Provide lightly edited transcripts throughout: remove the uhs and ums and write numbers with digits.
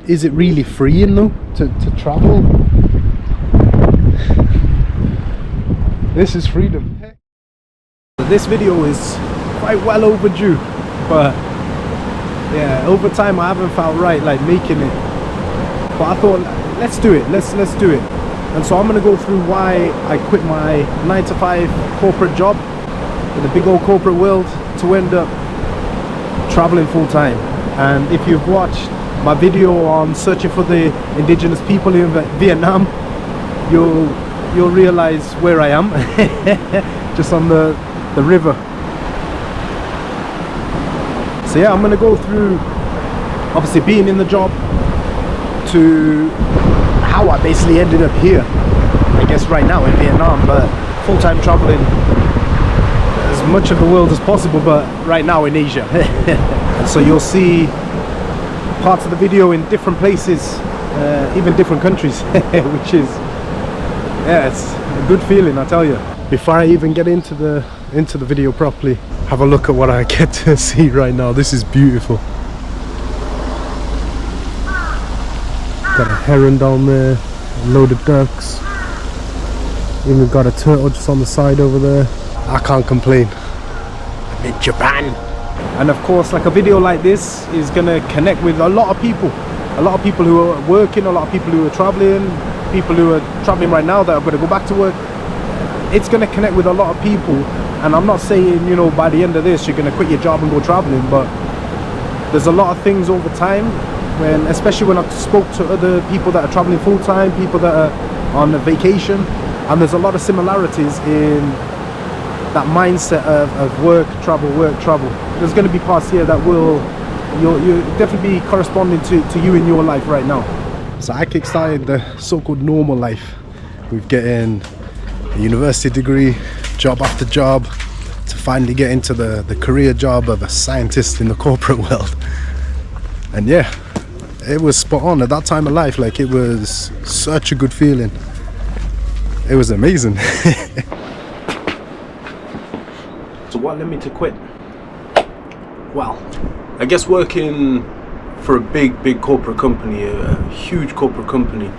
is it really freeing though to travel? This is freedom. This video is quite well overdue, but yeah, over time I haven't felt right like making it. But I thought, let's do it. Let's do it. And so I'm gonna go through why I quit my 9-to-5 corporate job in the big old corporate world to end up traveling full time. And if you've watched my video on searching for the indigenous people in Vietnam, you'll realize where I am, just on the river. So yeah, I'm gonna go through obviously being in the job to how I basically ended up here, I guess right now in Vietnam, but full-time traveling as much of the world as possible, but right now in Asia. So you'll see parts of the video in different places, even different countries, which is, yeah, it's a good feeling, I tell you. Before I even get into the video properly, have a look at what I get to see right now. This is beautiful. Got a heron down there, a load of ducks, even got a turtle just on the side over there. I can't complain. I'm in Japan. And of course, like a video like this is gonna connect with a lot of people who are working, a lot of people who are traveling, people who are traveling right now that are gonna go back to work. It's gonna connect with a lot of people, and I'm not saying, you know, by the end of this you're gonna quit your job and go traveling, but there's a lot of things over time, especially when I've spoke to other people that are traveling full-time, people that are on a vacation, and there's a lot of similarities in that mindset of work, travel. There's going to be parts here that you'll definitely be corresponding to you in your life right now. So I kickstarted the so-called normal life with getting a university degree, job after job, to finally get into the career job of a scientist in the corporate world. And yeah, it was spot on at that time of life. Like, it was such a good feeling. It was amazing. So what led me to quit? Well, I guess working for a big corporate company, a huge corporate company,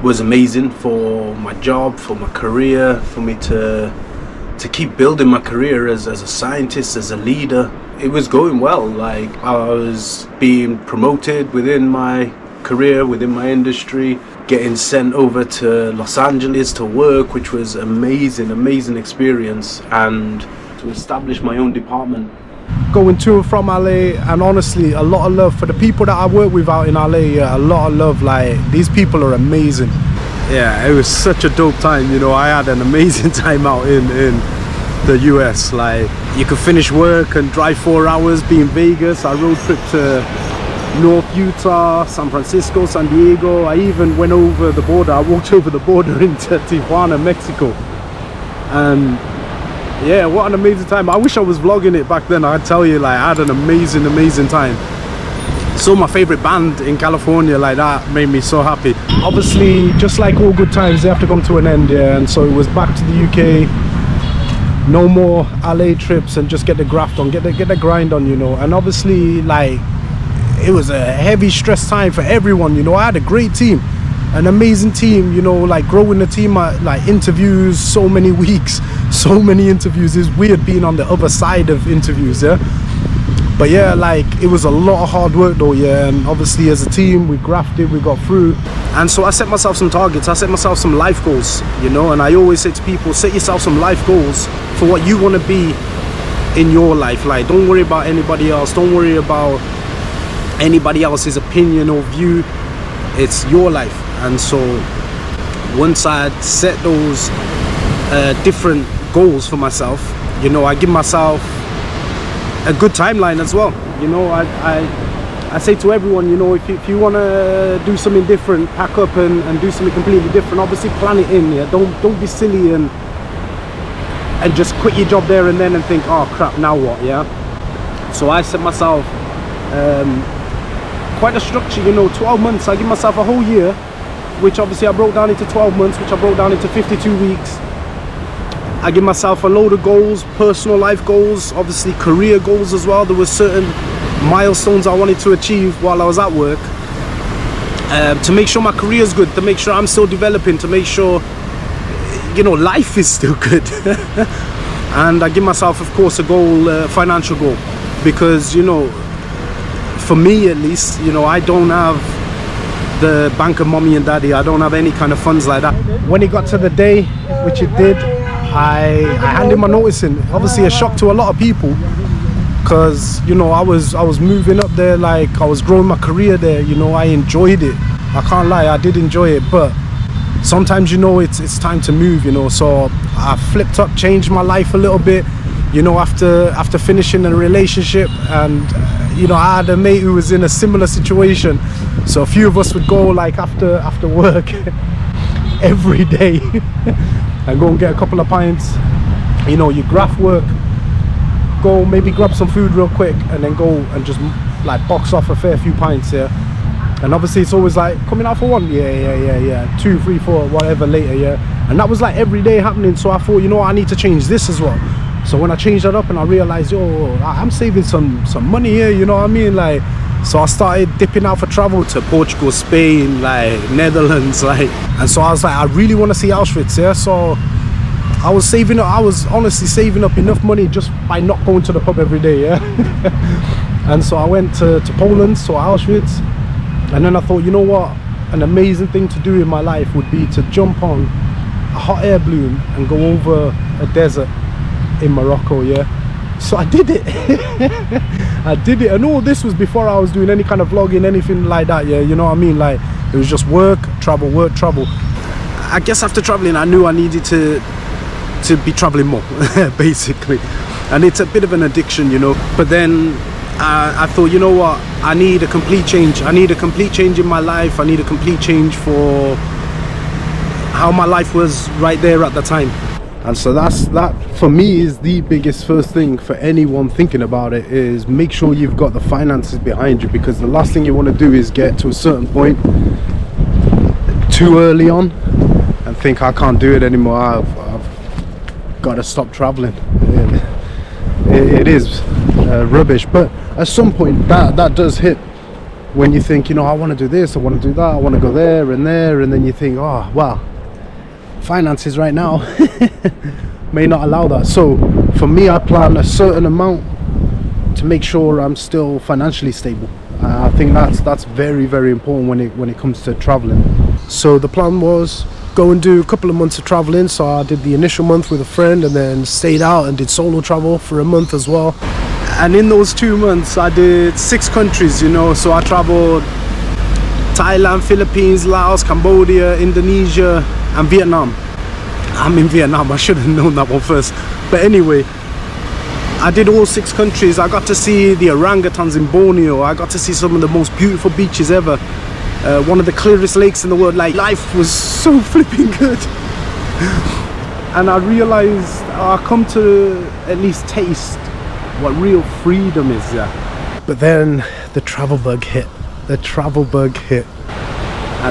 was amazing for my job, for my career, for me to keep building my career as a scientist, as a leader. It was going well. Like, I was being promoted within my career, within my industry, getting sent over to Los Angeles to work, which was amazing experience, and to establish my own department. Going to and from LA, and honestly, a lot of love for the people that I work with out in LA. Yeah, a lot of love. Like, these people are amazing. Yeah, it was such a dope time. You know, I had an amazing time out in the US. Like, you could finish work and drive 4 hours, be in Vegas. I road trip to North Utah, San Francisco, San Diego. I even went over the border. I walked over the border into Tijuana, Mexico. And yeah, what an amazing time. I wish I was vlogging it back then. I tell you, like, I had an amazing time. So my favorite band in California, like, that made me so happy. Obviously, just like all good times, they have to come to an end, yeah. And so it was back to the UK. No more LA trips, and just get the graft on, get the grind on, you know. And obviously, like, it was a heavy stress time for everyone, you know. I had a great team, an amazing team, you know, like growing the team, like interviews, so many weeks, so many interviews. It's weird being on the other side of interviews, yeah. But yeah, like, it was a lot of hard work though, yeah. And obviously as a team, we grafted, we got through. And so I set myself some targets, I set myself some life goals, you know. And I always say to people, set yourself some life goals for what you want to be in your life. Like, don't worry about anybody else, don't worry about anybody else's opinion or view. It's your life. And so once I set those different goals for myself, you know, I give myself a good timeline as well. You know, I say to everyone, you know, if you want to do something different, pack up and do something completely different. Obviously plan it in, yeah. Don't be silly and just quit your job there and then and think, oh crap, now what, yeah. So I set myself quite a structure, you know, 12 months. I give myself a whole year, which obviously I broke down into 12 months, which I broke down into 52 weeks. I give myself a load of goals, personal life goals, obviously career goals as well. There were certain milestones I wanted to achieve while I was at work. to make sure my career is good, to make sure I'm still developing, to make sure, you know, life is still good. And I give myself, of course, a goal, financial goal, because, you know, for me at least, you know, I don't have the bank of mommy and daddy. I don't have any kind of funds like that. When it got to the day, which it did, I handed my notice in. Obviously a shock to a lot of people, because, you know, I was moving up there, like I was growing my career there. You know, I enjoyed it, I can't lie, I did enjoy it, but sometimes, you know, it's time to move, you know. So I flipped up, changed my life a little bit, you know, after finishing a relationship. And you know, I had a mate who was in a similar situation, so a few of us would go like after work every day and go and get a couple of pints. You know, you graph work, go maybe grab some food real quick, and then go and just like box off a fair few pints, yeah. And obviously it's always like, coming out for one, yeah, 2, 3, 4, whatever later, yeah. And that was like every day happening. So I thought, you know what, I need to change this as well. So when I changed that up and I realized, yo, I'm saving some money here, you know what I mean? Like, so I started dipping out for travel to Portugal, Spain, like Netherlands, like. And so I was like, I really want to see Auschwitz, yeah. So I was saving up, I was honestly saving up enough money just by not going to the pub every day, yeah. And so I went to Poland, so Auschwitz. And then I thought, you know what, an amazing thing to do in my life would be to jump on a hot air balloon and go over a desert in Morocco, yeah. So I did it. I did it, and all this was before I was doing any kind of vlogging, anything like that, yeah. You know what I mean? Like, it was just work, travel. I guess after traveling, I knew I needed to be traveling more, basically. And it's a bit of an addiction, you know. But then I thought, you know what, I need a complete change. I need a complete change in my life. I need a complete change for how my life was right there at the time. And so that for me is the biggest first thing for anyone thinking about it, is make sure you've got the finances behind you, because the last thing you want to do is get to a certain point too early on and think, I can't do it anymore, I've got to stop traveling. It is rubbish. But at some point that does hit, when you think, you know, I want to do this, I want to do that, I want to go there, and then you think, oh well, finances right now may not allow that. So for me, I plan a certain amount to make sure I'm still financially stable. I think that's very, very important when it comes to traveling. So the plan was go and do a couple of months of traveling. So I did the initial month with a friend, and then stayed out and did solo travel for a month as well. And in those 2 months I did 6 countries, you know. So I traveled Thailand, Philippines, Laos, Cambodia, Indonesia and Vietnam. I'm in Vietnam, I should have known that one first. But anyway, I did all 6 countries. I got to see the orangutans in Borneo. I got to see some of the most beautiful beaches ever. One of the clearest lakes in the world. Like, life was so flipping good. And I realized I come to at least taste what real freedom is, yeah. But then the travel bug hit. And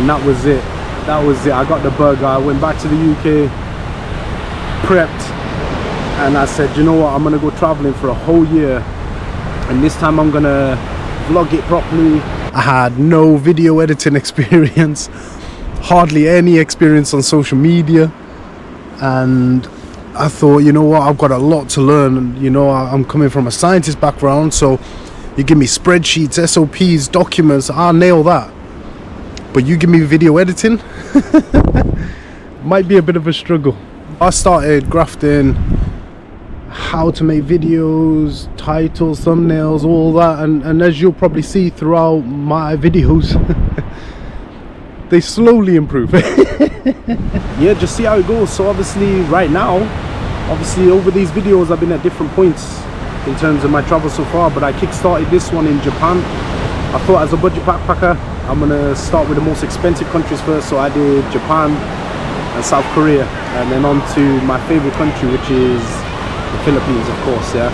that was it. I got the bug. I went back to the UK, prepped, and I said, you know what, I'm gonna go traveling for a whole year, and this time I'm gonna vlog it properly. I had no video editing experience, hardly any experience on social media, and I thought, you know what, I've got a lot to learn. You know, I'm coming from a scientist background, so you give me spreadsheets, SOPs, documents, I'll nail that. But you give me video editing, might be a bit of a struggle. I started grafting how to make videos, titles, thumbnails, all that, and as you'll probably see throughout my videos, they slowly improve. Yeah, just see how it goes. So obviously right now, over these videos I've been at different points in terms of my travel so far, but I kick-started this one in Japan. I thought, as a budget backpacker, I'm gonna start with the most expensive countries first. So I did Japan and South Korea, and then on to my favorite country, which is the Philippines, of course, yeah.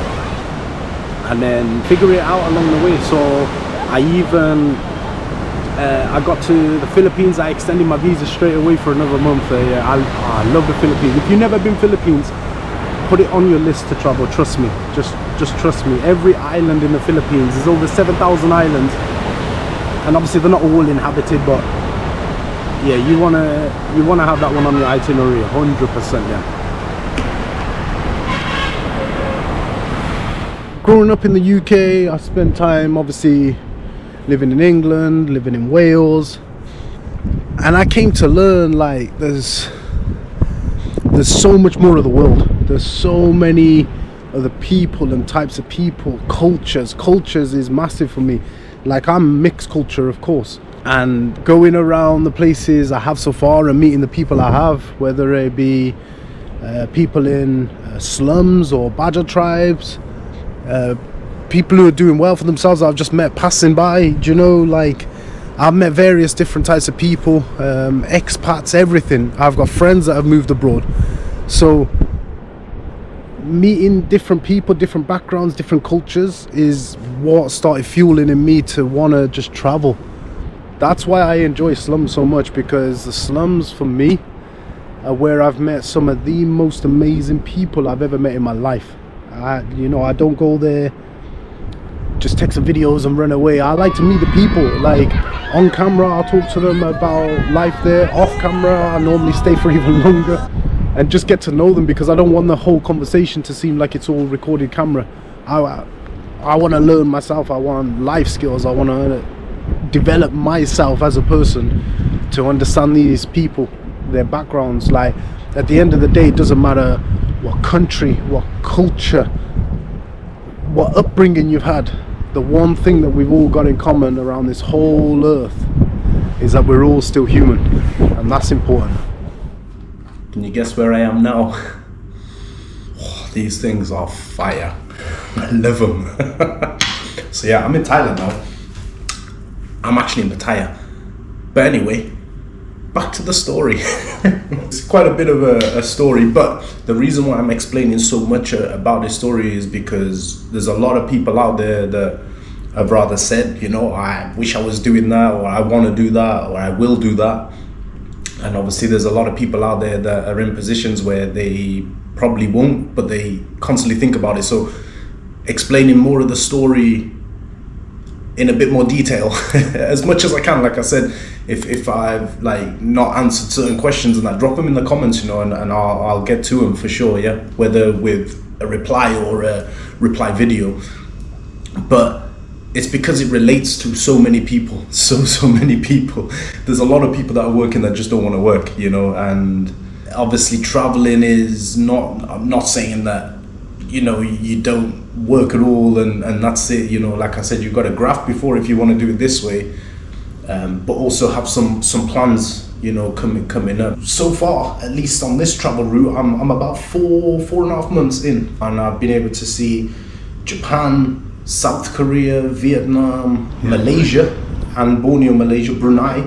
And then figure it out along the way. So I even I got to the Philippines, I extended my visa straight away for another month. Yeah, I love the Philippines. If you've never been Philippines, put it on your list to travel. Trust me, just trust me. Every island in the Philippines, there's over 7,000 islands, and obviously they're not all inhabited, but yeah, you wanna have that one on your itinerary, 100%. Yeah. Growing up in the UK, I spent time obviously living in England, living in Wales, and I came to learn like there's so much more of the world. There's so many other people and types of people, cultures is massive for me. Like, I'm mixed culture, of course, and going around the places I have so far and meeting the people I have, whether it be people in slums or Badger tribes, people who are doing well for themselves I've just met passing by, do you know, like I've met various different types of people, expats, everything. I've got friends that have moved abroad, so meeting different people, different backgrounds, different cultures is what started fueling in me to want to just travel. That's why I enjoy slums so much, because the slums for me are where I've met some of the most amazing people I've ever met in my life. I don't go there just take some videos and run away. I like to meet the people. Like, on camera I'll talk to them about life there. Off camera I normally stay for even longer and just get to know them, because I don't want the whole conversation to seem like it's all recorded camera. I want to learn myself. I want life skills. I want to develop myself as a person to understand these people, their backgrounds. Like, at the end of the day, it doesn't matter what country, what culture, what upbringing you've had. The one thing that we've all got in common around this whole earth is that we're all still human, and that's important. Can you guess where I am now? Oh, these things are fire. I love them. So yeah, I'm in Thailand now. I'm actually in Pattaya. But anyway, back to the story. It's quite a bit of a story, but the reason why I'm explaining so much about this story is because there's a lot of people out there that have rather said, you know, I wish I was doing that, or I want to do that, or I will do that. And obviously there's a lot of people out there that are in positions where they probably won't, but they constantly think about it. So explaining more of the story in a bit more detail as much as I can. Like I said, if I've like not answered certain questions, and I drop them in the comments, you know, and I'll get to them for sure, yeah, whether with a reply or a reply video. But it's because it relates to so many people, so many people. There's a lot of people that are working that just don't want to work, you know. And obviously traveling is not, I'm not saying that, you know, you don't work at all and that's it, you know. Like I said, you've got to graft before if you want to do it this way, but also have some plans, you know, coming up. So far, at least on this travel route, I'm about four and a half months in, and I've been able to see Japan, South Korea, Vietnam, Malaysia, and Borneo, Malaysia, Brunei.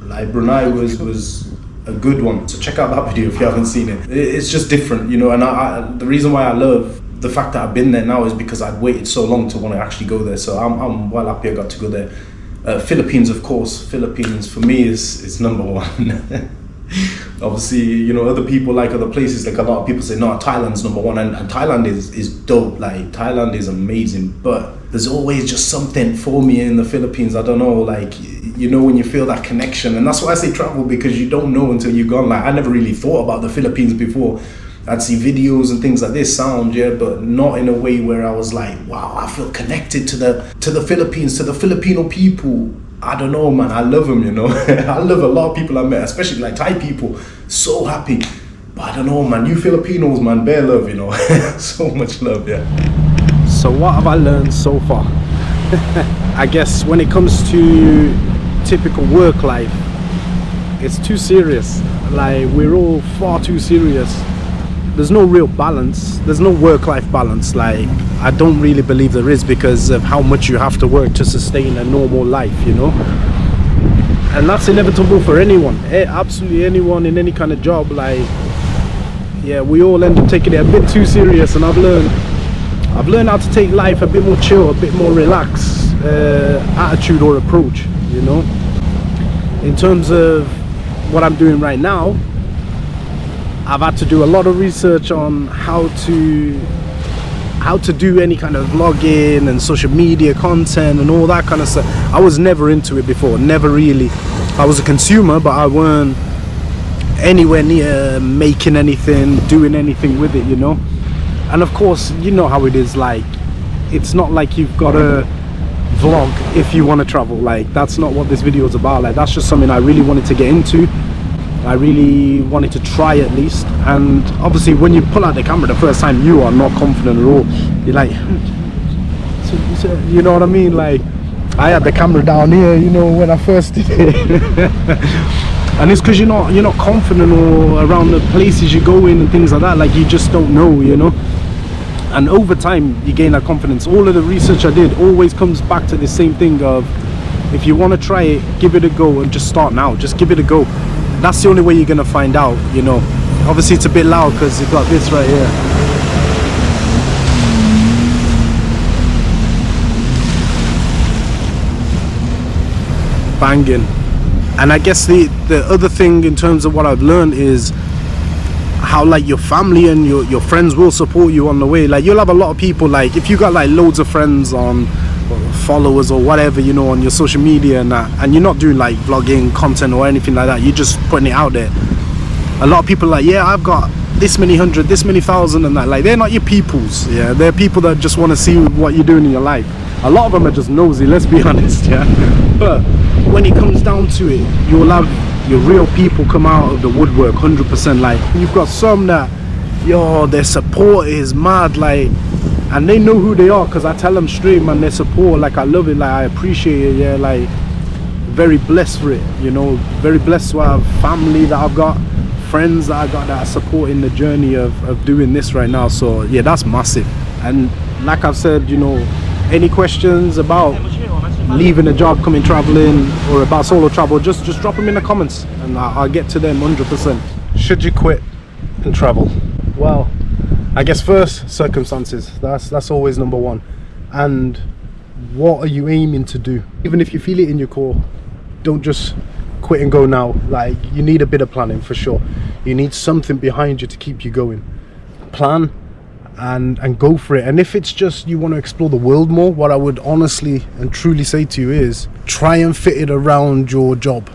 Like, Brunei was a good one, so check out that video if you haven't seen it. It's just different, you know. And I the reason why I love the fact that I've been there now is because I'd waited so long to want to actually go there. So I'm well happy I got to go there. Philippines, of course. Philippines for me is number one. Obviously, you know, other people like other places. Like, a lot of people say, no, Thailand's number one, and Thailand is dope. Like, Thailand is amazing, but there's always just something for me in the Philippines. I don't know, like, you know, when you feel that connection. And that's why I say travel, because you don't know until you've gone. Like, I never really thought about the Philippines before. I'd see videos and things like this, sound, yeah, but not in a way where I was like, wow, I feel connected to the Philippines, to the Filipino people. I don't know, man, I love them, you know. I love a lot of people I met, especially like Thai people, so happy. But I don't know, man, you Filipinos, man, bare love, you know. So much love, yeah. So what have I learned so far? I guess when it comes to typical work life, it's too serious. Like, we're all far too serious. There's no real balance. There's no work-life balance. Like, I don't really believe there is, because of how much you have to work to sustain a normal life, you know. And that's inevitable for anyone, absolutely anyone in any kind of job. Like, yeah, we all end up taking it a bit too serious, and I've learned how to take life a bit more chill, a bit more relaxed attitude or approach, you know. In terms of what I'm doing right now, I've had to do a lot of research on how to how to do any kind of vlogging and social media content and all that kind of stuff. I was never into it before, never really. I was a consumer, but I weren't anywhere near making anything, doing anything with it, you know. And of course, you know how it is, like, it's not like you've got to vlog if you want to travel. Like, that's not what this video is about. Like, that's just something I really wanted to get into. I really wanted to try at least. And obviously when you pull out the camera the first time, you are not confident at all. You're like, you know what I mean? Like, I had the camera down here, you know, when I first did it. And it's because you're not confident, or around the places you go in and things like that. Like, you just don't know, you know. And over time you gain that confidence. All of the research I did always comes back to the same thing of, if you want to try it, give it a go, and just start now. Just give it a go. That's the only way you're gonna find out, you know. Obviously it's a bit loud because you've got this right here. Banging. And I guess the other thing in terms of what I've learned is how, like, your family and your friends will support you on the way. Like, you'll have a lot of people, like, if you got like loads of friends on, or followers or whatever, you know, on your social media and that, and you're not doing like vlogging content or anything like that, you're just putting it out there. A lot of people are like, yeah, I've got this many hundred, this many thousand and that. Like, they're not your peoples. Yeah, they're people that just want to see what you're doing in your life. A lot of them are just nosy, let's be honest. Yeah, but when it comes down to it, you'll have your real people come out of the woodwork 100%. Like, you've got some that, yo, their support is mad, like, and they know who they are, because I tell them straight, man, their support, like, I love it, like, I appreciate it. Yeah, like, very blessed for it, you know, very blessed to have family that I've got, friends that I got that are supporting the journey of doing this right now. So yeah, that's massive. And like I've said, you know, any questions about leaving a job, coming traveling, or about solo travel, just drop them in the comments and I'll get to them 100%. Should you quit and travel? Well, I guess first, circumstances. That's always number one. And what are you aiming to do? Even if you feel it in your core, don't just quit and go now. Like, you need a bit of planning for sure. You need something behind you to keep you going. Plan and go for it. And if it's just you want to explore the world more, what I would honestly and truly say to you is try and fit it around your job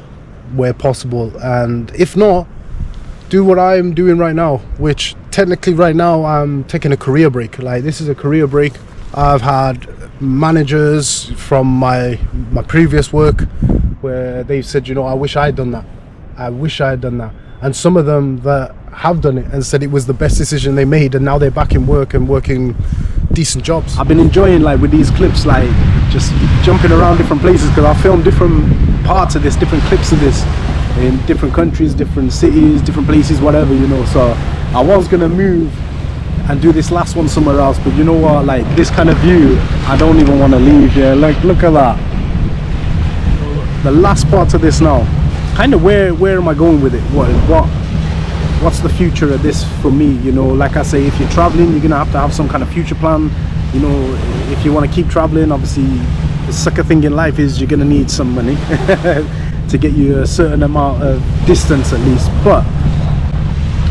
where possible. And if not, do what I'm doing right now, which technically right now I'm taking a career break. Like, this is a career break. I've had managers from my previous work where they've said, you know, I wish I had done that. I wish I had done that. And some of them that have done it and said it was the best decision they made, and now they're back in work and working decent jobs. I've been enjoying, like, with these clips, like, just jumping around different places, because I filmed different parts of this, different clips of this in different countries, different cities, different places, whatever, you know. So I was gonna move and do this last one somewhere else, but you know what, like, this kind of view, I don't even want to leave. Yeah, like, look at that. The last part of this now, kind of where am I going with it? What's the future of this for me? You know, like I say, if you're traveling, you're gonna have to have some kind of future plan. You know, if you want to keep traveling, obviously the sucker thing in life is you're gonna need some money to get you a certain amount of distance at least. But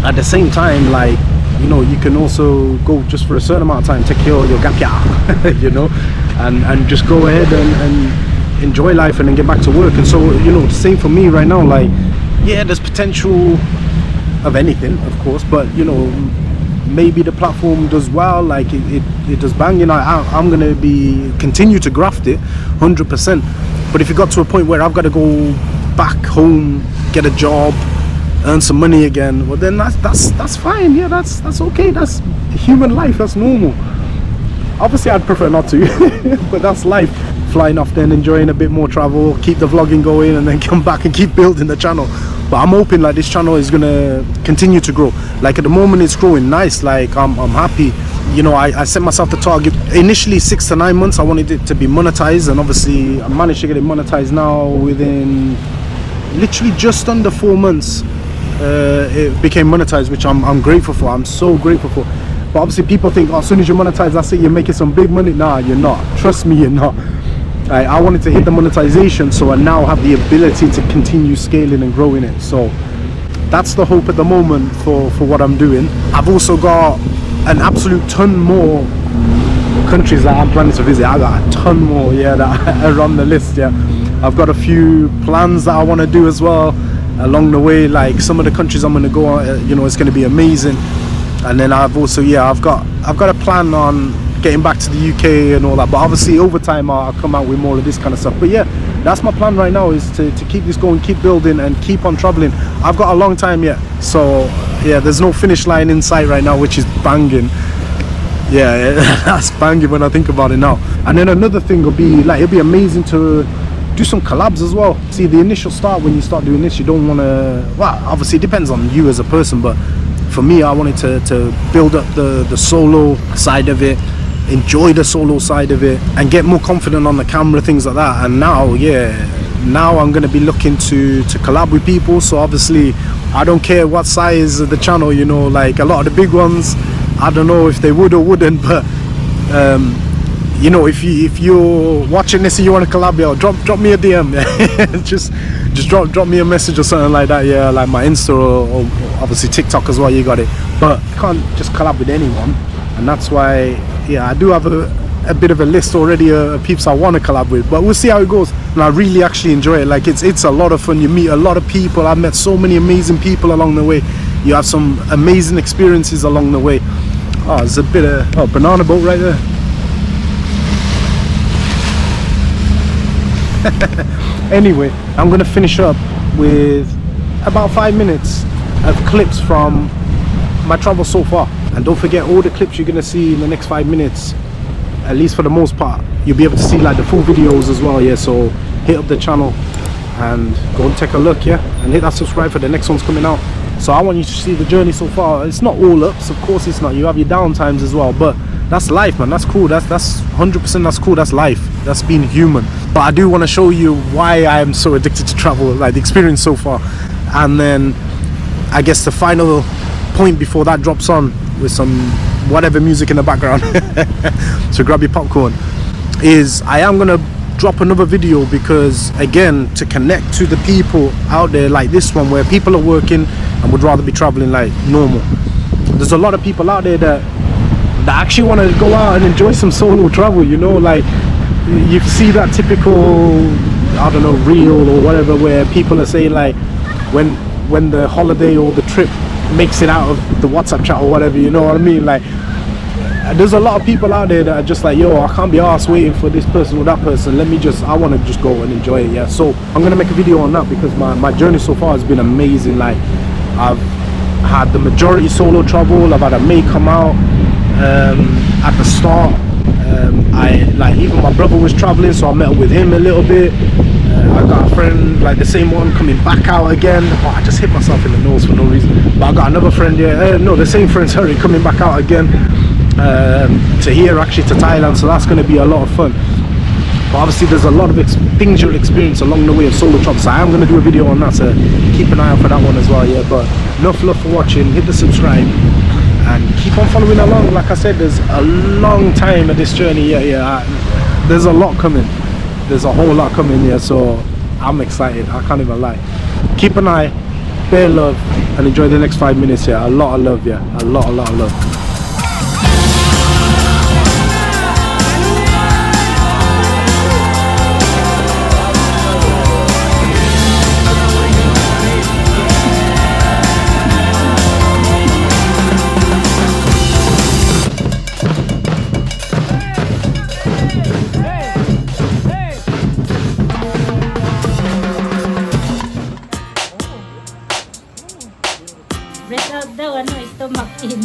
at the same time, like, you know, you can also go just for a certain amount of time, take your gap year, you know, and just go ahead and enjoy life and then get back to work. And so, you know, the same for me right now. Like, yeah, there's potential of anything, of course, but you know, maybe the platform does well, like it does bang, you know, I'm gonna continue to graft it 100%. But if it got to a point where I've got to go back home, get a job, earn some money again, well, then that's fine. Yeah, that's okay. That's human life. That's normal. Obviously I'd prefer not to but that's life. Flying off, then enjoying a bit more travel, keep the vlogging going, and then come back and keep building the channel. But I'm hoping, like, this channel is gonna continue to grow. Like, at the moment it's growing nice. Like, I'm happy. You know, I set myself the target initially 6 to 9 months. I wanted it to be monetized, and obviously I managed to get it monetized now within literally just under 4 months. It became monetized, which I'm grateful for. I'm so grateful for. But obviously people think, oh, as soon as you monetize, that's it, you're making some big money. Nah, you're not. Trust me, you're not. I wanted to hit the monetization, so I now have the ability to continue scaling and growing it. So that's the hope at the moment for what I'm doing. I've also got an absolute ton more countries that I'm planning to visit. I got a ton more, yeah, that are on the list. Yeah, I've got a few plans that I want to do as well along the way. Like some of the countries I'm going to go, you know, it's going to be amazing. And then I've also, yeah, I've got a plan on getting back to the UK and all that. But obviously over time I'll come out with more of this kind of stuff. But yeah, that's my plan right now, is to keep this going, keep building, and keep on traveling. I've got a long time yet, so yeah, there's no finish line in sight right now, which is banging. Yeah, that's banging when I think about it now. And then another thing will be like, it'll be amazing to do some collabs as well. See, the initial start when you start doing this, you don't want to, well, obviously it depends on you as a person, but for me, I wanted to build up the solo side of it, enjoy the solo side of it, and get more confident on the camera, things like that. And now, yeah, now I'm going to be looking to collab with people. So obviously I don't care what size of the channel, you know, like a lot of the big ones, I don't know if they would or wouldn't, but you know, if you're watching this and you want to collab, yo, drop me a DM. just drop me a message or something like that. Yeah, like my Insta or obviously TikTok as well, you got it. But you can't just collab with anyone, and that's why, yeah, I do have a bit of a list already of peeps I want to collab with, but we'll see how it goes. And I really actually enjoy it. Like it's a lot of fun. You meet a lot of people. I've met so many amazing people along the way. You have some amazing experiences along the way. Oh, there's a bit of banana boat right there. Anyway, I'm gonna finish up with about 5 minutes of clips from my travel so far. And don't forget, all the clips you're gonna see in the next 5 minutes, at least for the most part, you'll be able to see like the full videos as well. Yeah, so hit up the channel and go and take a look, yeah, and hit that subscribe for the next one's coming out. So I want you to see the journey so far. It's not all ups, of course it's not. You have your down times as well, but that's life, man. That's cool. That's 100%, that's cool. That's life. That's being human. But I do want to show you why I am so addicted to travel, like the experience so far. And then I guess the final point before that drops on with some whatever music in the background, so grab your popcorn, is I am gonna drop another video, because again, to connect to the people out there like this one, where people are working and would rather be traveling like normal. There's a lot of people out there that actually want to go out and enjoy some solo travel, you know, like you see that typical, I don't know, reel or whatever, where people are saying like when the holiday or the trip makes it out of the WhatsApp chat or whatever, you know what I mean? Like there's a lot of people out there that are just like, yo, I can't be arsed waiting for this person or that person, I want to just go and enjoy it. Yeah, so I'm gonna make a video on that, because my journey so far has been amazing. Like I've had the majority solo travel. I've had a mate come out at the start. I like, even my brother was traveling, so I met up with him a little bit. I got a friend, like the same one, coming back out again. Oh, I just hit myself in the nose for no reason. But I got another friend, yeah, no, the same friend, sorry, coming back out again to here, actually to Thailand. So that's going to be a lot of fun. But obviously there's a lot of things you'll experience along the way of solo travel, so I am going to do a video on that, so keep an eye out for that one as well. Yeah, but enough love for watching. Hit the subscribe and keep on following along. Like I said, there's a long time of this journey. There's a lot coming. There's a whole lot coming here, so I'm excited. I can't even lie. Keep an eye, bear love, and enjoy the next 5 minutes. Yeah, a lot of love. Yeah, a lot of love. Result daw, ano, stomach in.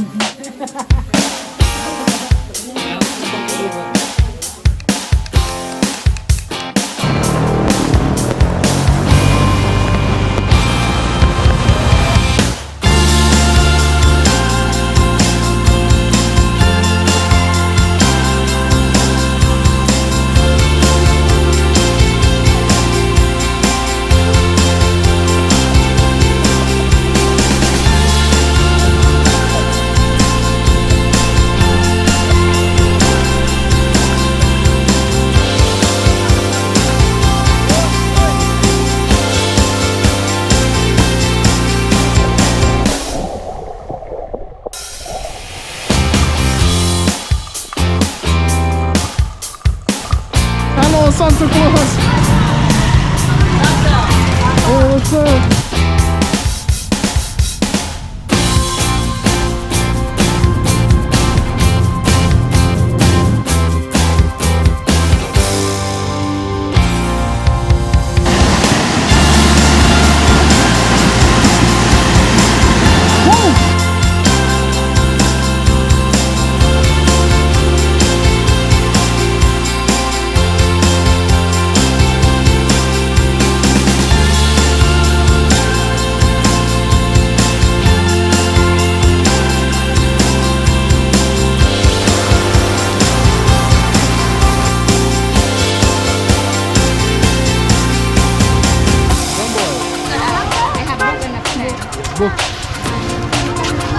book.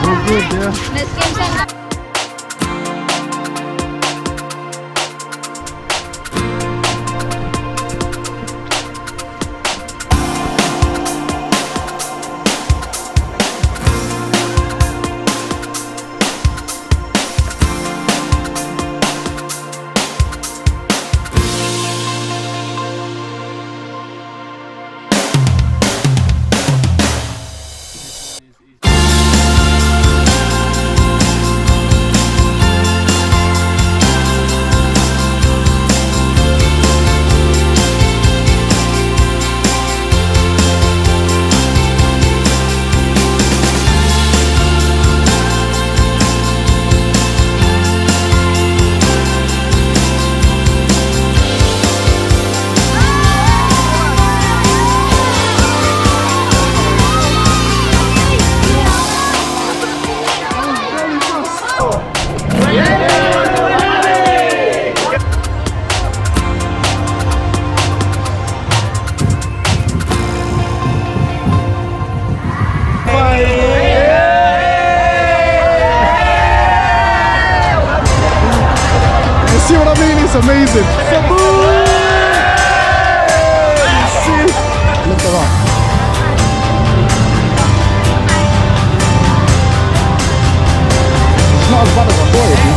All good, yeah. Let's get some. See what I mean? It's amazing. See? Look at that. It's not as bad as I thought it'd be.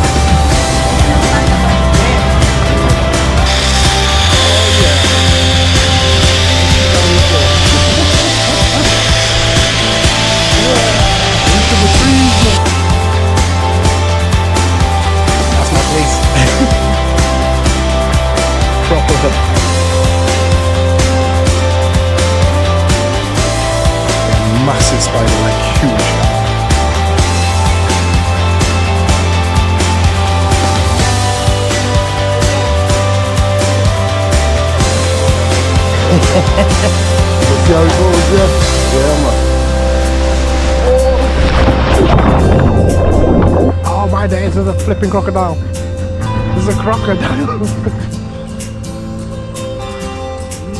That's my place. Proper. Massive spider, like huge. Let's see how it goes, yeah? Yeah, man. Oh my days, there's a flipping crocodile. There's a crocodile.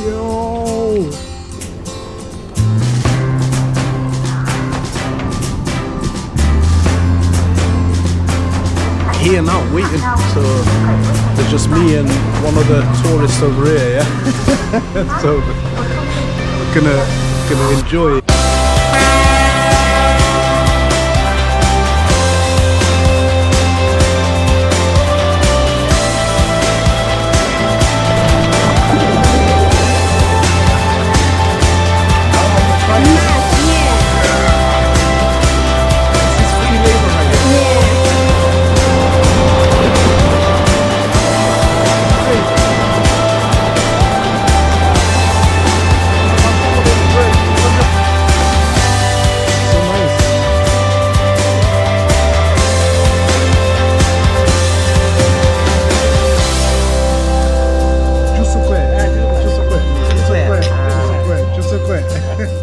Yo. Here now, waiting. So there's just me and one of the tourists over here, yeah? So we're gonna enjoy it. Just a quick.